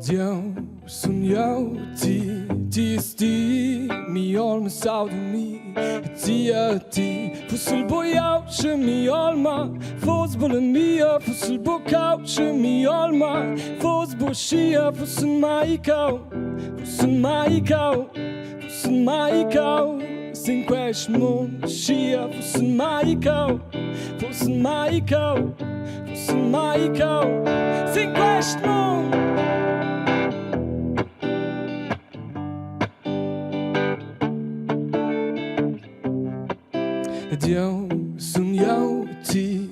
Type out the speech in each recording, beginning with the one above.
Dio, sogno ti mi olma saudami, ti fossil boiauce mi olma, fos bolemia, fossil bocauce mi olma, fos boschia, fossil maicau, sin quest mon schia, fossil maicau, sin quest mon. Dio, sogno ti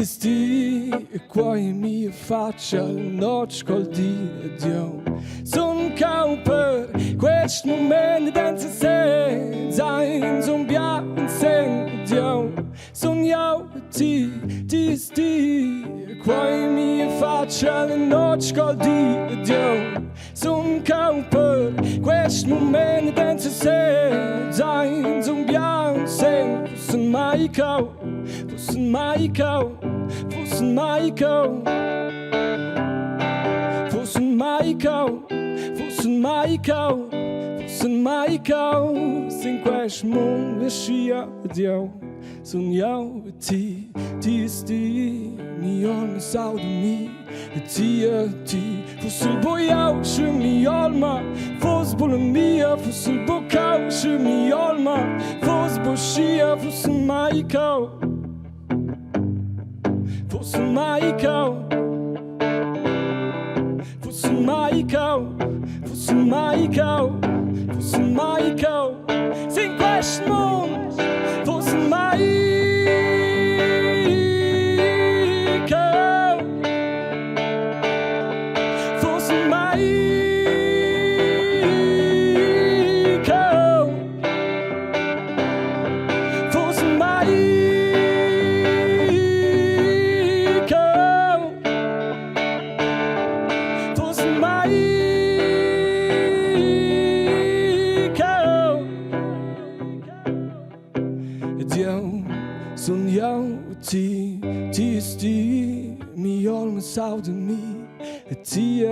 sti, e qua mi faccia non ascolti. Dio, son cau per questo momento danza senza in zombia sen. Dio, sogno ti sti, e qua mi faccia non ascolti. Dio, son cau per questo momento danza senza in zombia sen. Maiko, sin quest mon vescia Dio, sogno ti sti, mi olma saudami, ti fossil boiauce mi olma, fos bolemia, fossil bocauce mi olma, fos boschia, fossil maicau, sin quest mon, fossil maicau. Ti sti, mi olma saudami, ti